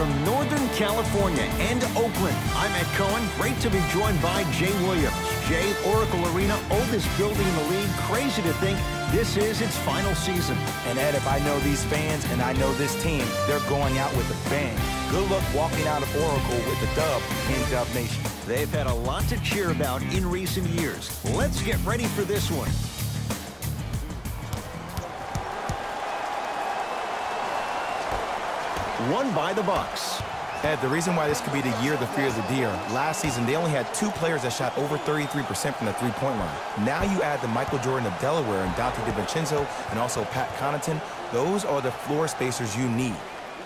from Northern California and Oakland, I'm Ed Cohen. Great to be joined by Jay Williams. Jay, Oracle Arena, oldest building in the league. Crazy to think this is its final season. And Ed, if I know these fans and I know this team, they're going out with a bang. Good luck walking out of Oracle with the dub in Dub Nation. They've had a lot to cheer about in recent years. Let's get ready for this one. Won by the Bucks. Ed, the reason why this could be the year of the fear of the deer, last season they only had 2 players that shot over 33% from the three-point line. Now you add the Michael Jordan of Delaware and Dante DiVincenzo and also Pat Connaughton. Those are the floor spacers you need.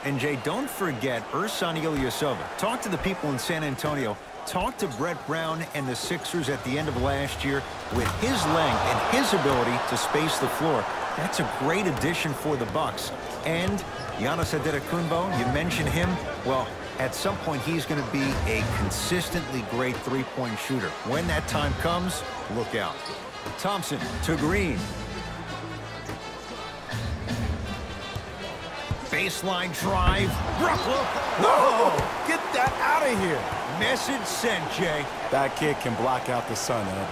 And Jay, don't forget Ersan Ilyasova. Talk to the people in San Antonio. Talk to Brett Brown and the Sixers at the end of last year. With his length and his ability to space the floor, that's a great addition for the Bucks. And Giannis Antetokounmpo, you mentioned him. Well, at some point, he's going to be a consistently great three-point shooter. When that time comes, look out. Thompson to Green. Baseline drive. Rucklow. Whoa! Get that out of here. Message sent, Jay. That kid can block out the sun, Ed.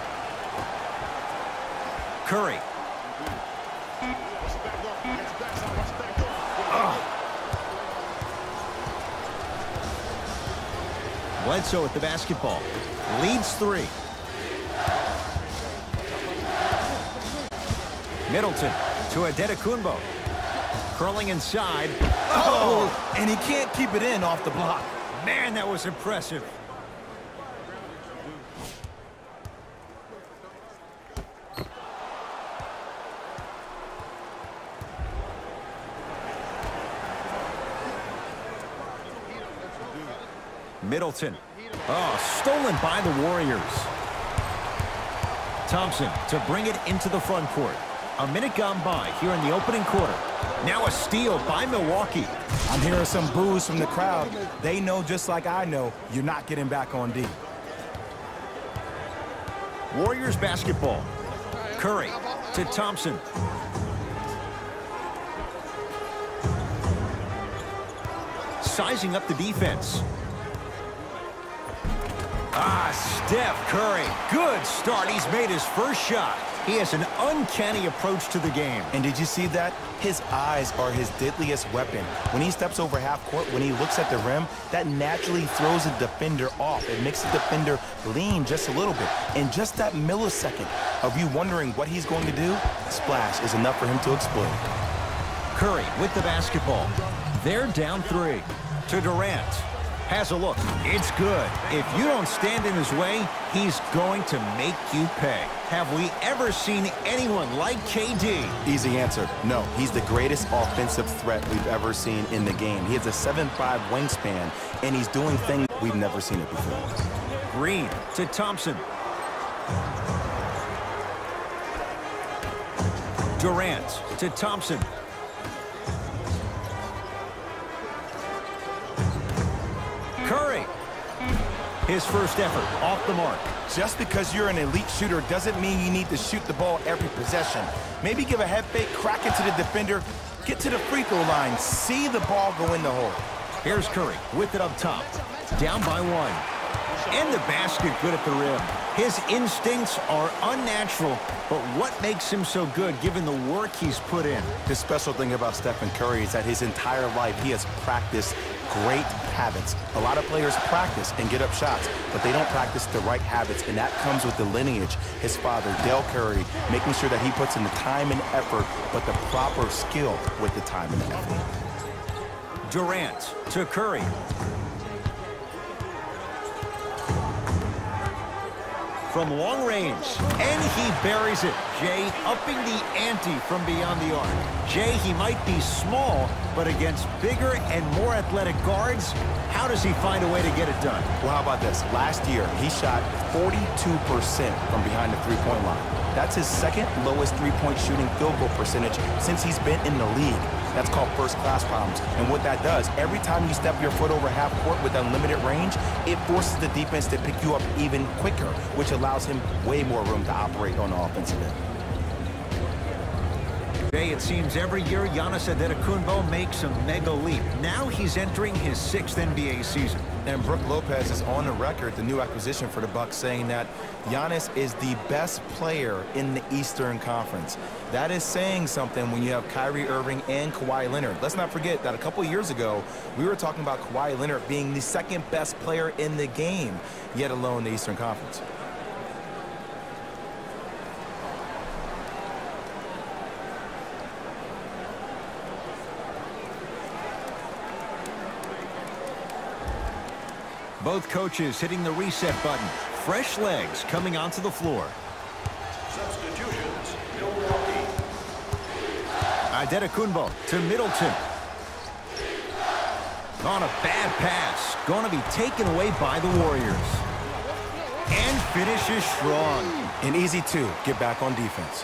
Curry. Bledsoe with the basketball. Leads 3. Middleton to Antetokounmpo. Curling inside. Oh! And he can't keep it in off the block. Man, that was impressive. Middleton. Oh, stolen by the Warriors. Thompson to bring it into the front court. A minute gone by here in the opening quarter. Now a steal by Milwaukee. I'm hearing some boos from the crowd. They know, just like I know, you're not getting back on D. Warriors basketball. Curry to Thompson. Sizing up the defense. Steph Curry. Good start. He's made his first shot. He has an uncanny approach to the game. And did you see that? His eyes are his deadliest weapon. When he steps over half court, when he looks at the rim, that naturally throws a defender off. It makes the defender lean just a little bit. And just that millisecond of you wondering what he's going to do, splash is enough for him to explode. Curry with the basketball. They're down 3. To Durant. Has a look. It's good. If you don't stand in his way, he's going to make you pay. Have we ever seen anyone like KD? Easy answer. No. He's the greatest offensive threat we've ever seen in the game. He has a 7'5" wingspan, and he's doing things we've never seen it before. Green to Thompson. Durant to Thompson. Curry. His first effort off the mark. Just because you're an elite shooter doesn't mean you need to shoot the ball every possession. Maybe give a head fake, crack into the defender, get to the free throw line, see the ball go in the hole. Here's Curry with it up top. Down by 1. And the basket good at the rim. His instincts are unnatural, but what makes him so good given the work he's put in? The special thing about Stephen Curry is that his entire life he has practiced great habits. A lot of players practice and get up shots, but they don't practice the right habits, and that comes with the lineage. His father, Dale Curry, making sure that he puts in the time and effort, but the proper skill with the time and the effort. Durant to Curry. From long range, and he buries it. Jay upping the ante from beyond the arc. Jay, he might be small, but against bigger and more athletic guards, how does he find a way to get it done? Well, how about this? Last year, he shot 42% from behind the three-point line. That's his second lowest three-point shooting field goal percentage since he's been in the league. That's called first-class problems. And what that does, every time you step your foot over half court with unlimited range, it forces the defense to pick you up even quicker, which allows him way more room to operate on the offensive end. It seems every year Giannis Antetokounmpo makes a mega leap. Now he's entering his 6th NBA season. And Brook Lopez is on the record, the new acquisition for the Bucks, saying that Giannis is the best player in the Eastern Conference. That is saying something when you have Kyrie Irving and Kawhi Leonard. Let's not forget that a couple years ago, we were talking about Kawhi Leonard being the 2nd best player in the game, yet alone the Eastern Conference. Both coaches hitting the reset button. Fresh legs coming onto the floor. Substitutions, Milwaukee. Antetokounmpo to Middleton. On a bad pass. Going to be taken away by the Warriors. And finishes strong. An easy 2. Get back on defense.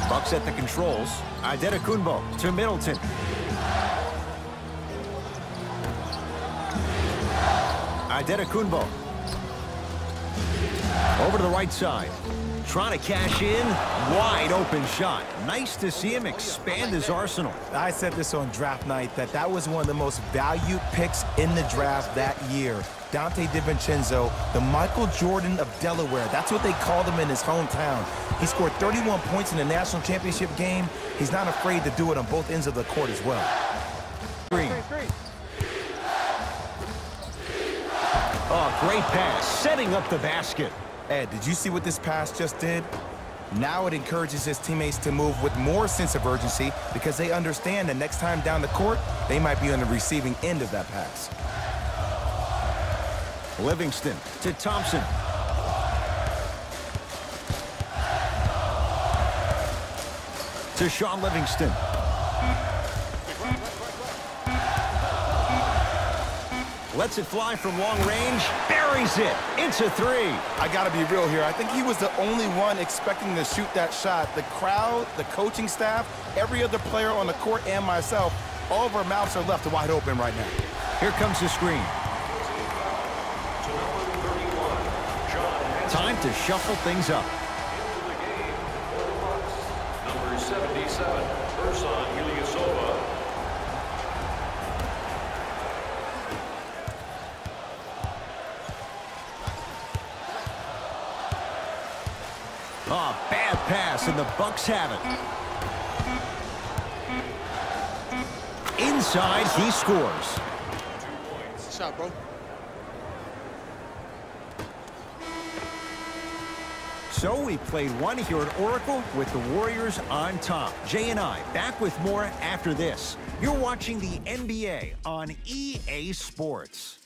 Bucks at the controls. Antetokounmpo to Middleton. Antetokounmpo. Over to the right side. Trying to cash in. Wide open shot. Nice to see him expand his arsenal. I said this on draft night that was one of the most valued picks in the draft that year. Dante DiVincenzo, the Michael Jordan of Delaware. That's what they called him in his hometown. He scored 31 points in the national championship game. He's not afraid to do it on both ends of the court as well. Green. Oh, great pass. Setting up the basket. Ed, did you see what this pass just did? Now it encourages his teammates to move with more sense of urgency because they understand that next time down the court, they might be on the receiving end of that pass. Livingston to Thompson. To Sean Livingston. Lets it fly from long range. Buries it. It's a 3. I got to be real here. I think he was the only one expecting to shoot that shot. The crowd, the coaching staff, every other player on the court, and myself, all of our mouths are left wide open right now. Here comes the screen. Time to shuffle things up. Number 77, Ersan Ilyasova. Oh, bad pass, and the Bucks have it. Inside, he scores. 2 points. Shot, bro. So we played one here at Oracle with the Warriors on top. Jay and I back with more after this. You're watching the NBA on EA Sports.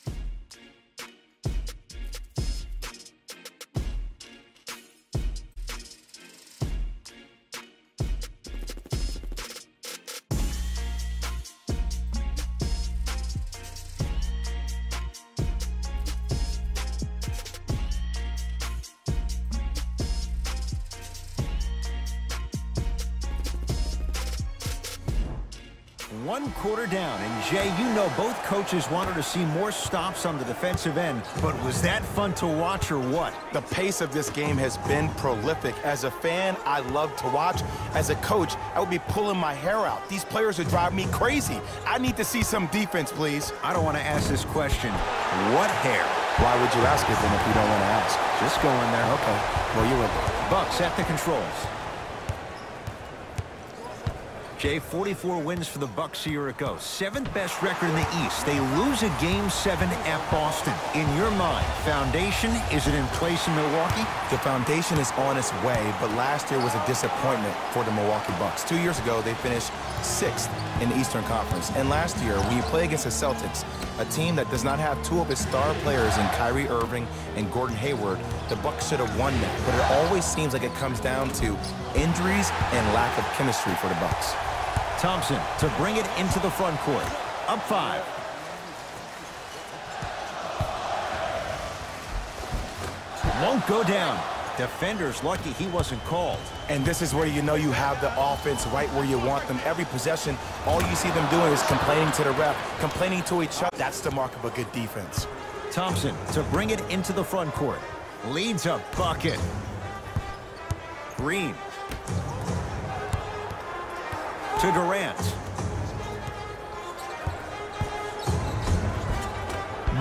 One quarter down, and Jay, you know both coaches wanted to see more stops on the defensive end, but was that fun to watch or what? The pace of this game has been prolific. As a fan, I love to watch. As a coach, I would be pulling my hair out. These players are driving me crazy. I need to see some defense, please. I don't want to ask this question. What hair? Why would you ask it then if you don't want to ask? Just go in there. Okay. Well, you're with it. Bucks at the controls. Jay, 44 wins for the Bucks a year ago. 7th best record in the East. They lose a Game 7 at Boston. In your mind, foundation, is it in place in Milwaukee? The foundation is on its way, but last year was a disappointment for the Milwaukee Bucks. 2 years ago, they finished 6th in the Eastern Conference. And last year, when you play against the Celtics, a team that does not have 2 of its star players in Kyrie Irving and Gordon Hayward, the Bucks should have won that. But it always seems like it comes down to injuries and lack of chemistry for the Bucks. Thompson to bring it into the front court. Up 5. Won't go down. Defender's lucky he wasn't called. And this is where you know you have the offense right where you want them. Every possession, all you see them doing is complaining to the ref, complaining to each other. That's the mark of a good defense. Thompson to bring it into the front court. Leads a bucket. Green. To Durant.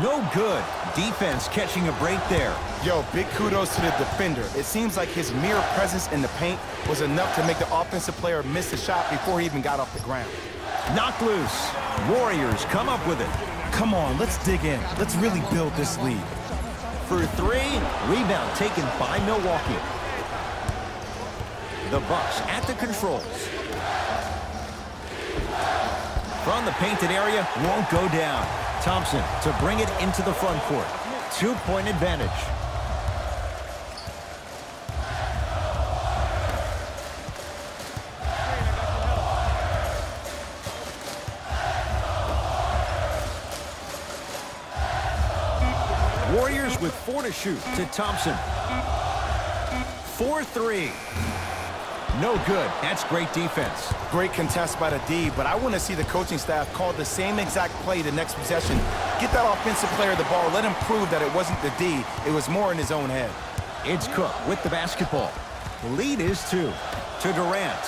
No good. Defense catching a break there. Yo, big kudos to the defender. It seems like his mere presence in the paint was enough to make the offensive player miss the shot before he even got off the ground. Knocked loose. Warriors come up with it. Come on, let's dig in. Let's really build this lead. For three, rebound taken by Milwaukee. The Bucks at the controls. From the painted area, won't go down. Thompson to bring it into the front court. 2-point advantage. Warriors with 4 to shoot to Thompson. 4-3. No good. That's great defense. Great contest by the D, but I want to see the coaching staff call the same exact play the next possession. Get that offensive player the ball. Let him prove that it wasn't the D. It was more in his own head. It's Cook with the basketball. The lead is 2 to Durant.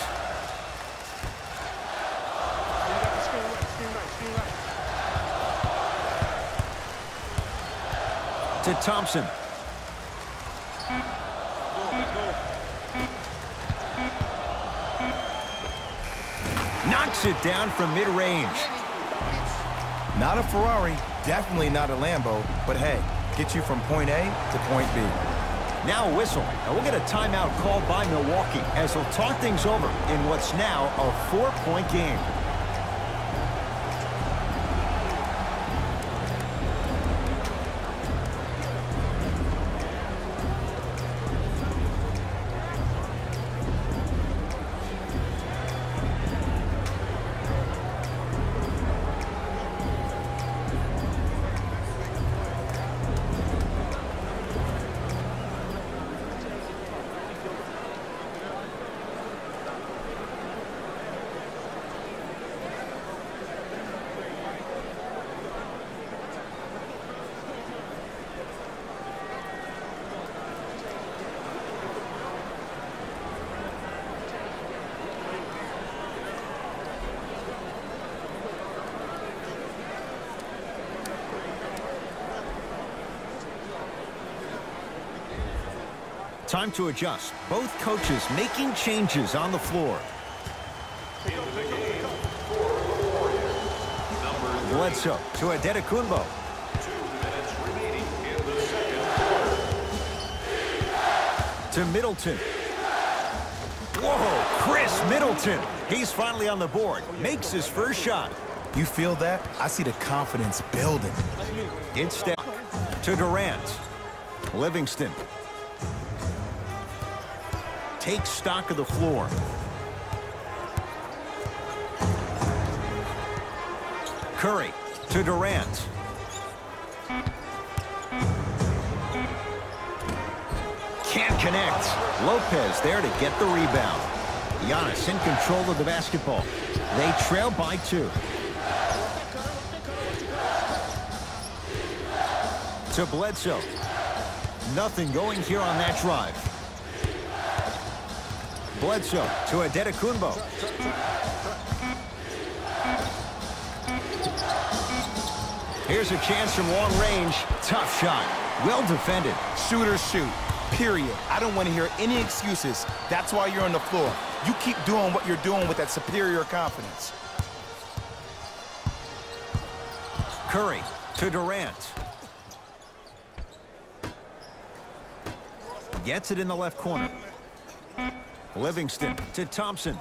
To Thompson. Knocks it down from mid-range. Not a Ferrari, definitely not a Lambo, but hey, get you from point A to point B. Now a whistle, and we'll get a timeout called by Milwaukee as they'll talk things over in what's now a 4-point game. Time to adjust. Both coaches making changes on the floor. Bledsoe to Adetokunbo. 2 minutes remaining in the second quarter. To Middleton. Whoa, Chris Middleton. He's finally on the board. Makes his first shot. You feel that? I see the confidence building. It's Steph. To Durant. Livingston. Takes stock of the floor. Curry to Durant. Can't connect. Lopez there to get the rebound. Giannis in control of the basketball. They trail by 2. To Bledsoe. Nothing going here on that drive. Bledsoe to Adetokunbo. Here's a chance from long range. Tough shot. Well defended. Shooters shoot, period. I don't want to hear any excuses. That's why you're on the floor. You keep doing what you're doing with that superior confidence. Curry to Durant. Gets it in the left corner. Livingston to Thompson.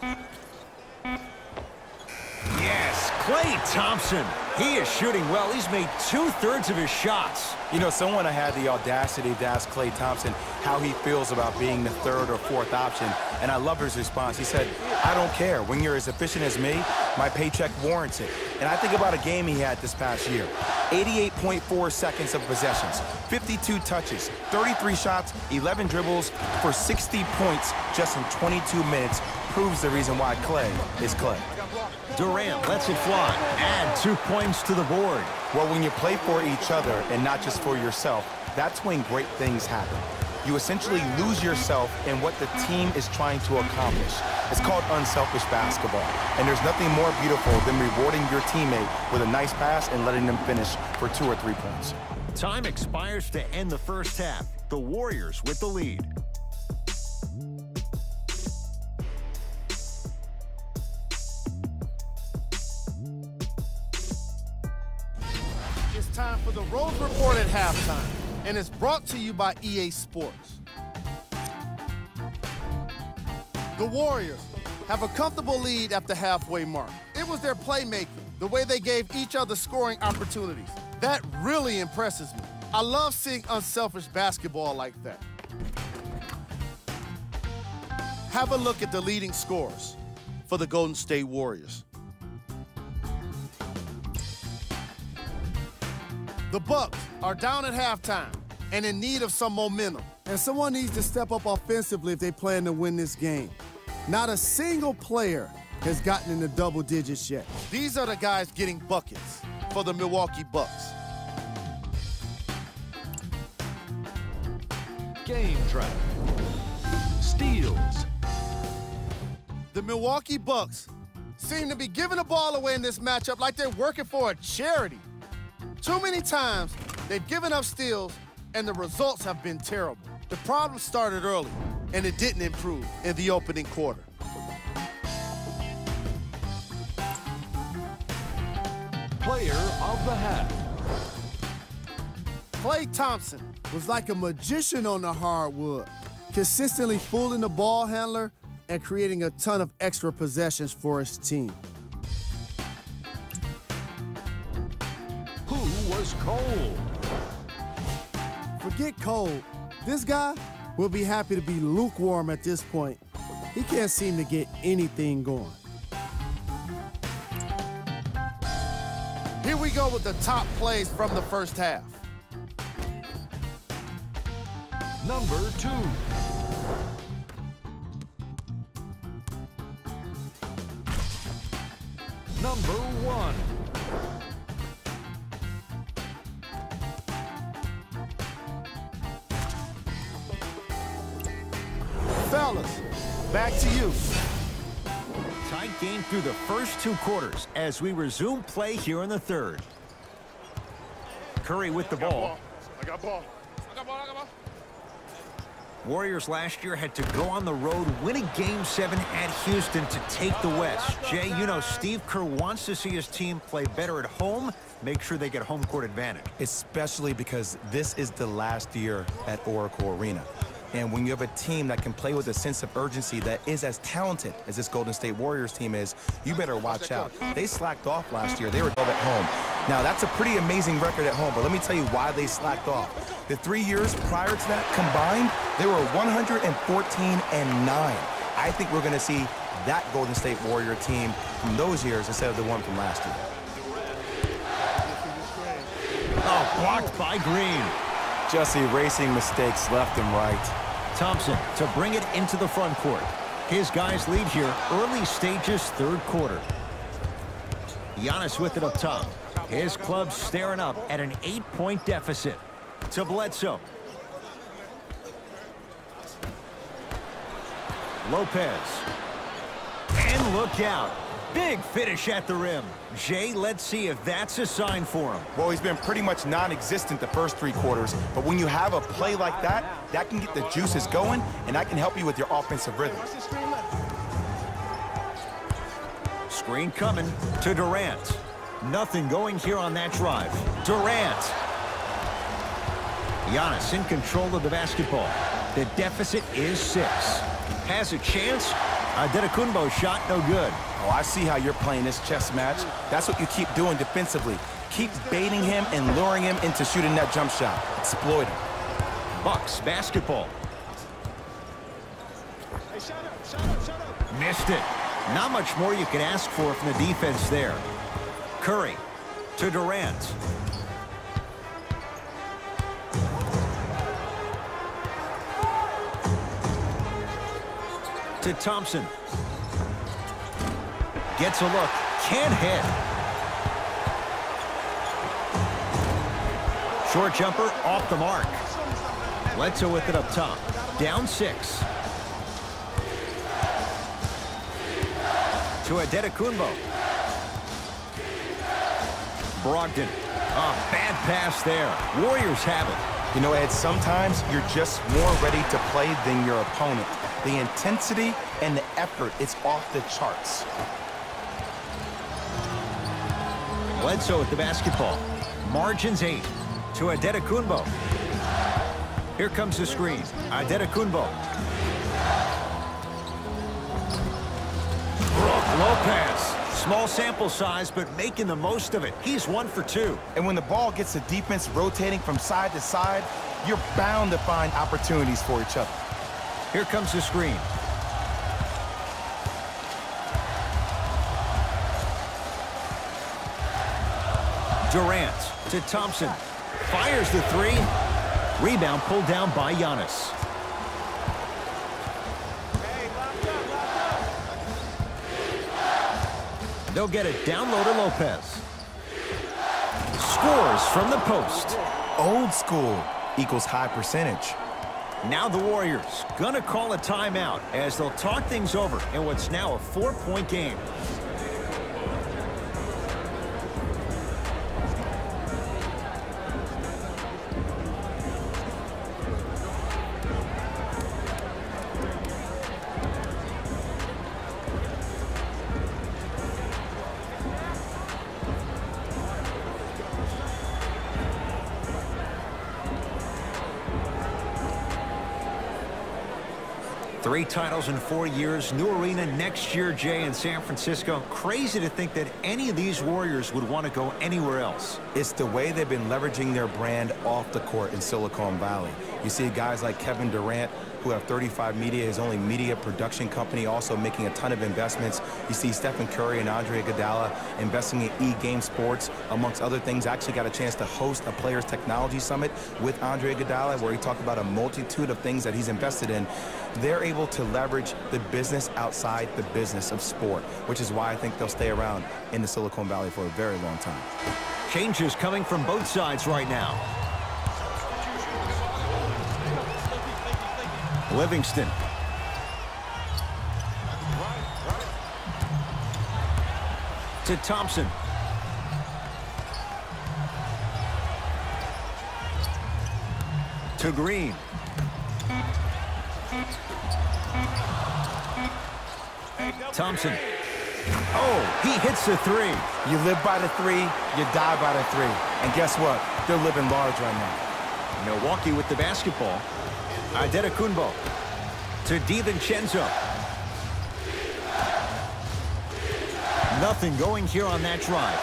Yes, Klay Thompson. He is shooting well. He's made 2/3 of his shots. You know, someone had the audacity to ask Klay Thompson how he feels about being the 3rd or 4th option, and I love his response. He said, I don't care. When you're as efficient as me, my paycheck warrants it. And I think about a game he had this past year. 88.4 seconds of possessions, 52 touches, 33 shots, 11 dribbles for 60 points just in 22 minutes. Proves the reason why Klay is Klay. Durant lets it fly. Add 2 points to the board. Well, when you play for each other and not just for yourself, that's when great things happen. you essentially lose yourself in what the team is trying to accomplish. It's called unselfish basketball, and there's nothing more beautiful than rewarding your teammate with a nice pass and letting them finish for 2 or 3 points. Time expires to end the first half. The Warriors with the lead. It's time for the Rose Report at halftime, and it's brought to you by EA Sports. The Warriors have a comfortable lead at the halfway mark. It was their playmaking, the way they gave each other scoring opportunities. That really impresses me. I love seeing unselfish basketball like that. Have a look at the leading scorers for the Golden State Warriors. The Bucks are down at halftime and in need of some momentum. And someone needs to step up offensively if they plan to win this game. Not a single player has gotten into double digits yet. These are the guys getting buckets for the Milwaukee Bucks. Game track. Steals. The Milwaukee Bucks seem to be giving the ball away in this matchup like they're working for a charity. Too many times, they've given up steals, and the results have been terrible. The problem started early, and it didn't improve in the opening quarter. Player of the half. Klay Thompson Was like a magician on the hardwood, consistently fooling the ball handler and creating a ton of extra possessions for his team. Who was cold? Forget cold. This guy will be happy to be lukewarm at this point. He can't seem to get anything going. Here we go with the top plays from the first half. Number 2. Number 1. Fellas, back to you. Tight game through the first 2 quarters as we resume play here in the third. Curry with the ball. I got ball. Warriors last year had to go on the road, winning Game 7 at Houston to take the West. Jay, you know Steve Kerr wants to see his team play better at home, make sure they get home court advantage. Especially because this is the last year at Oracle Arena. And when you have a team that can play with a sense of urgency that is as talented as this Golden State Warriors team is, you better watch out. They slacked off last year. They were 12 at home. Now, that's a pretty amazing record at home, but let me tell you why they slacked off. The 3 years prior to that combined, they were 114-9. I think we're going to see that Golden State Warrior team from those years instead of the one from last year. Oh, blocked by Green. Just erasing mistakes left and right. Thompson to bring it into the front court. His guys lead here, early stages, third quarter. Giannis with it up top. His club staring up at an 8-point deficit. To Bledsoe. Lopez. And look out. Big finish at the rim. Jay, let's see if that's a sign for him. Well, he's been pretty much non-existent the first 3 quarters, but when you have a play like that, that can get the juices going, and that can help you with your offensive rhythm. Screen coming to Durant. Nothing going here on that drive. Durant. Giannis in control of the basketball. The deficit is 6. Has a chance. Adetokunbo shot no good. Oh, I see how you're playing this chess match. That's what you keep doing defensively. Keep baiting him and luring him into shooting that jump shot. Exploit him. Bucks basketball. Missed it. Not much more you can ask for from the defense there. Curry to Durant. To Thompson. Gets a look. Can't hit. Short jumper off the mark. Bledsoe with it up top. Down 6. To Adetokunbo. Brogdon. Oh, bad pass there. Warriors have it. You know, Ed, sometimes you're just more ready to play than your opponent. The intensity and the effort is off the charts. Bledsoe with the basketball. Margins 8. To Adetokunbo. Here comes the screen. Adetokunbo. Brook Lopez. Small sample size, but making the most of it. He's 1 for 2. And when the ball gets the defense rotating from side to side, you're bound to find opportunities for each other. Here comes the screen. Durant to Thompson. Fires the 3. Rebound pulled down by Giannis. They'll get it down low to Lopez. Scores from the post. Old school equals high percentage. Now the Warriors gonna call a timeout as they'll talk things over in what's now a 4-point game. Three titles in 4 years, new arena next year, Jay, in San Francisco. Crazy to think that any of these Warriors would want to go anywhere else. It's the way they've been leveraging their brand off the court in Silicon Valley. You see guys like Kevin Durant, who have 35 Media, his only media production company, also making a ton of investments. You see Stephen Curry and Andre Iguodala investing in E-Game Sports, amongst other things. I actually got a chance to host a Players Technology Summit with Andre Iguodala, where he talked about a multitude of things that he's invested in. They're able to leverage the business outside the business of sport, which is why I think they'll stay around in the Silicon Valley for a very long time. Changes coming from both sides right now. Livingston. To Thompson. To Green. Thompson. Oh, he hits the 3. You live by the 3, you die by the 3. And guess what? They're living large right now. Milwaukee with the basketball. Adetokunbo to DiVincenzo. Nothing going here on that drive.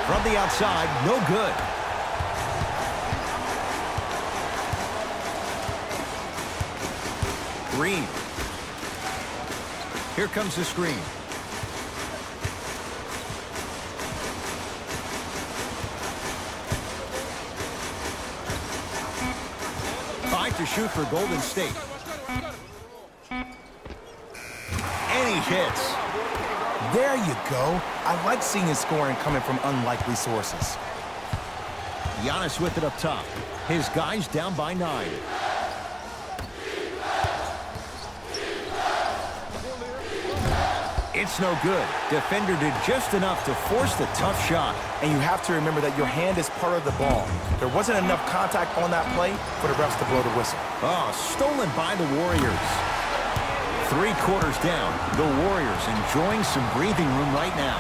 From the outside, no good. Green. Here comes the screen. To shoot for Golden State. And he hits. There you go. I like seeing his scoring coming from unlikely sources. Giannis with it up top. His guys down by 9. It's no good. Defender did just enough to force the tough shot. And you have to remember that your hand is part of the ball. There wasn't enough contact on that play for the refs to blow the whistle. Oh, stolen by the Warriors. 3 quarters down. The Warriors enjoying some breathing room right now.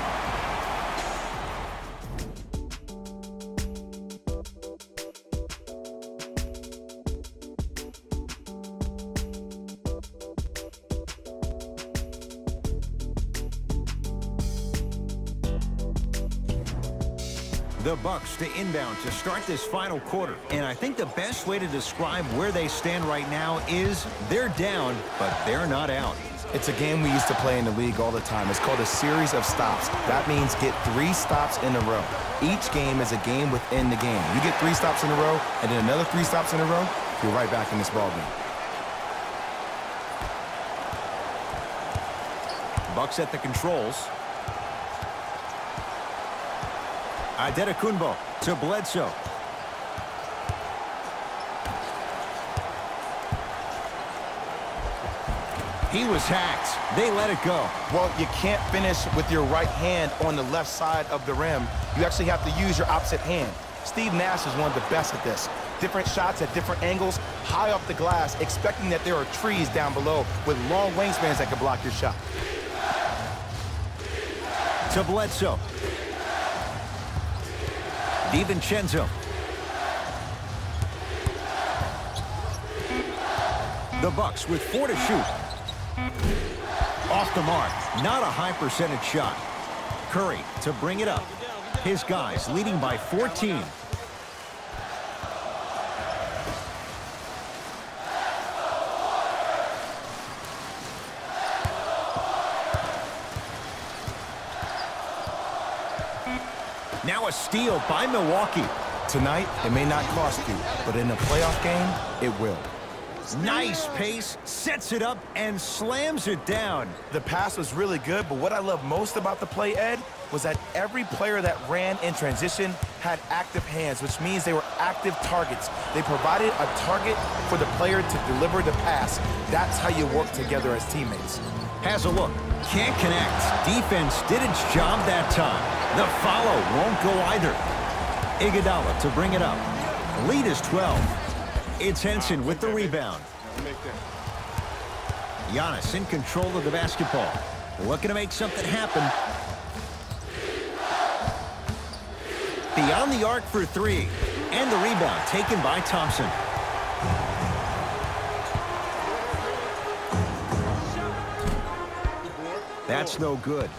The Bucks to inbound to start this final quarter. And I think the best way to describe where they stand right now is they're down, but they're not out. It's a game we used to play in the league all the time. It's called a series of stops. That means get 3 stops in a row. Each game is a game within the game. You get 3 stops in a row, and then another 3 stops in a row, you're right back in this ballgame. Bucks at the controls. Adetokunbo to Bledsoe. He was hacked. They let it go. Well, you can't finish with your right hand on the left side of the rim. You actually have to use your opposite hand. Steve Nash is one of the best at this. Different shots at different angles, high off the glass, expecting that there are trees down below with long wingspans that can block your shot. To Bledsoe. DiVincenzo. The Bucks with 4 to shoot. Off the mark. Not a high percentage shot. Curry to bring it up. His guys leading by 14. Now a steal by Milwaukee. Tonight, it may not cost you, but in a playoff game, it will. Nice pace, sets it up, and slams it down. The pass was really good, but what I love most about the play, Ed, was that every player that ran in transition had active hands, which means they were active targets. They provided a target for the player to deliver the pass. That's how you work together as teammates. Has a look. Can't connect. Defense did its job that time. The follow won't go either. Iguodala to bring it up. Lead is 12. It's Henson with the rebound. Giannis in control of the basketball. Looking to make something happen. Beyond the arc for 3. And the rebound taken by Thompson. That's no good.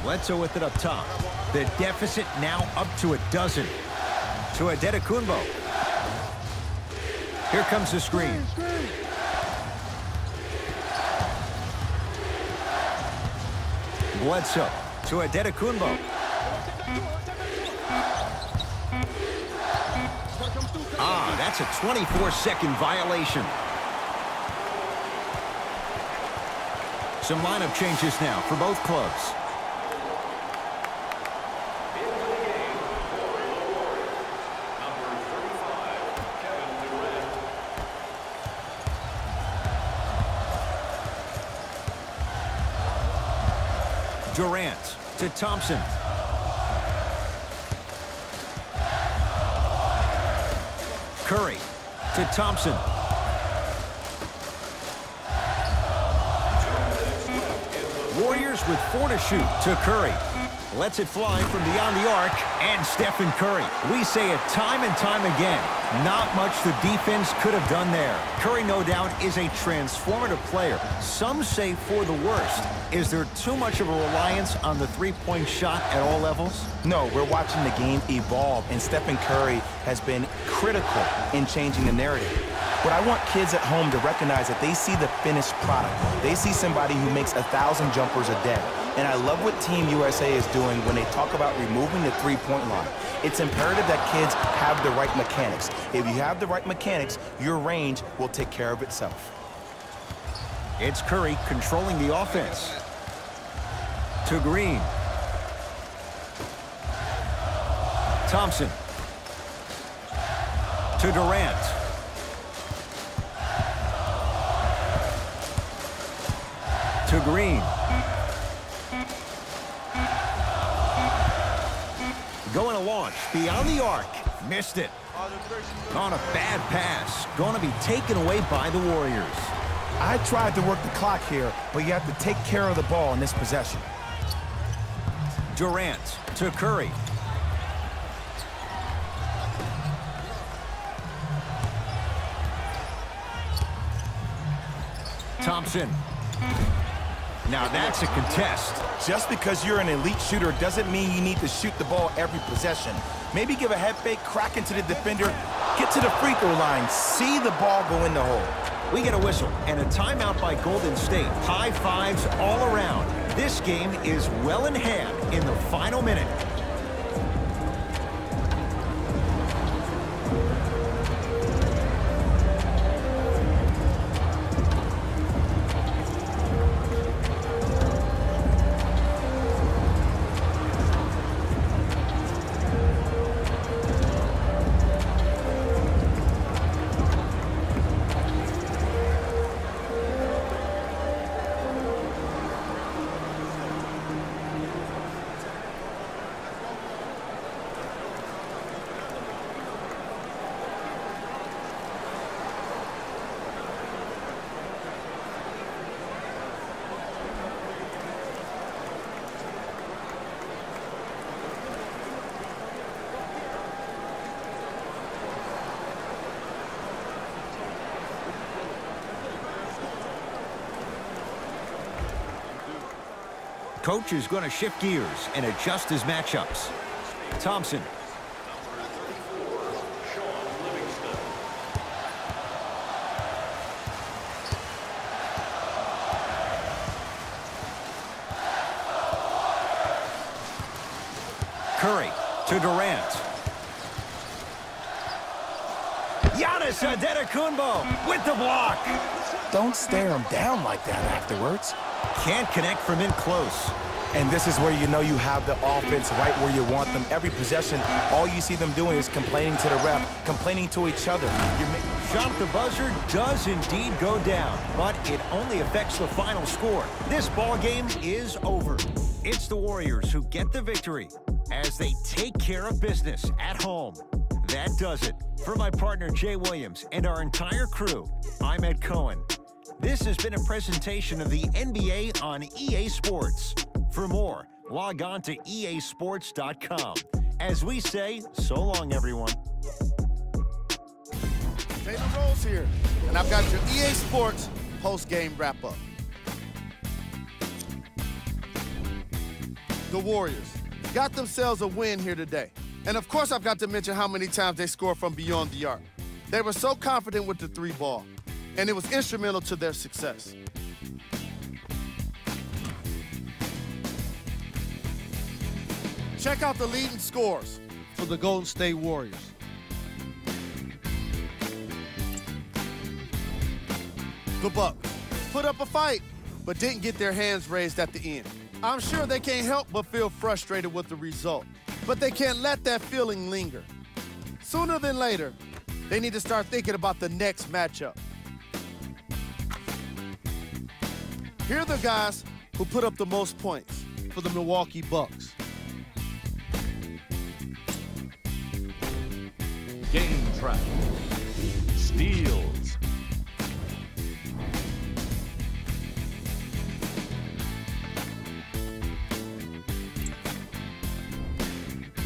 Bledsoe with it up top. The deficit now up to a dozen. To Antetokounmpo. Here comes the screen. Bledsoe to Antetokounmpo. That's a 24-second violation. Some lineup changes now for both clubs. Durant to Thompson. Curry to Thompson. Warriors with 4 to shoot to Curry. Lets it fly from beyond the arc, and Stephen Curry. We say it time and time again. Not much the defense could have done there. Curry, no doubt, is a transformative player. Some say for the worst. Is there too much of a reliance on the three-point shot at all levels? No, we're watching the game evolve, and Stephen Curry has been critical in changing the narrative. But I want kids at home to recognize that they see the finished product. They see somebody who makes 1,000 jumpers a day. And I love what Team USA is doing when they talk about removing the three-point line. It's imperative that kids have the right mechanics. If you have the right mechanics, your range will take care of itself. It's Curry controlling the offense. To Green. Thompson. To Durant. To Green. Going to launch beyond the arc. Missed it. On a bad pass. Going to be taken away by the Warriors. I tried to work the clock here, but you have to take care of the ball in this possession. Durant to Curry. Thompson. Now that's a contest. Just because you're an elite shooter doesn't mean you need to shoot the ball every possession. Maybe give a head fake, crack into the defender, get to the free throw line, see the ball go in the hole. We get a whistle and a timeout by Golden State. High fives all around. This game is well in hand in the final minute. Coach is going to shift gears and adjust his matchups. Thompson. Curry to Durant. Giannis Antetokounmpo with the block. Don't stare him down like that afterwards. Can't connect from in close. And this is where you know you have the offense right where you want them. Every possession, all you see them doing is complaining to the ref, complaining to each other. Shot at the buzzer does indeed go down, but it only affects the final score. This ball game is over. It's the Warriors who get the victory as they take care of business at home. That does it. For my partner, Jay Williams, and our entire crew, I'm Ed Cohen. This has been a presentation of the NBA on EA Sports. For more, log on to easports.com. As we say, so long, everyone. Taylor Rose here, and I've got your EA Sports post-game wrap-up. The Warriors got themselves a win here today. And of course, I've got to mention how many times they scored from beyond the arc. They were so confident with the three ball, and it was instrumental to their success. Check out the leading scores for the Golden State Warriors. The Bucks put up a fight, but didn't get their hands raised at the end. I'm sure they can't help but feel frustrated with the result, but they can't let that feeling linger. Sooner than later, they need to start thinking about the next matchup. Here are the guys who put up the most points for the Milwaukee Bucks. Game track. Steals.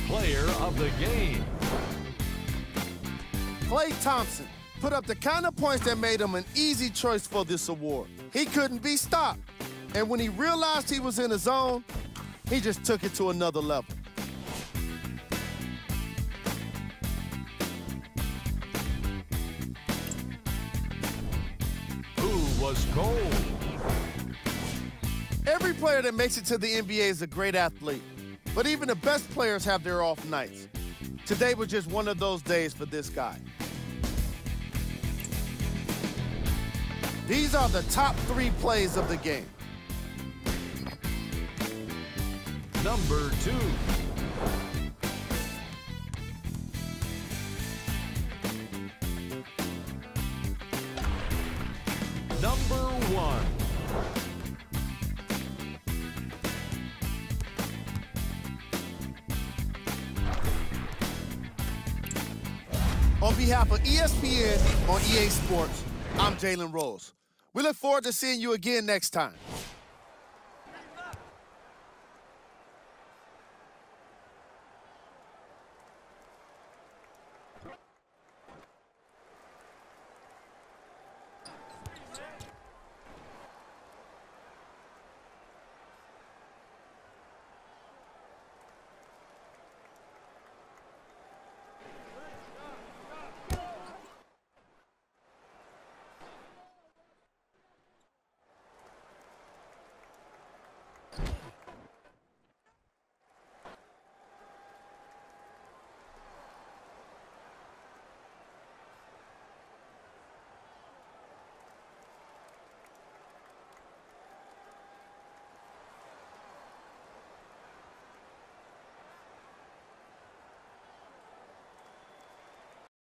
Player of the game. Klay Thompson put up the kind of points that made him an easy choice for this award. He couldn't be stopped. And when he realized he was in the zone, he just took it to another level. Who was gold? Every player that makes it to the NBA is a great athlete, but even the best players have their off nights. Today was just one of those days for this guy. These are the top 3 plays of the game. Number 2. Number 1. On behalf of ESPN on EA Sports, I'm Jalen Rose. We look forward to seeing you again next time.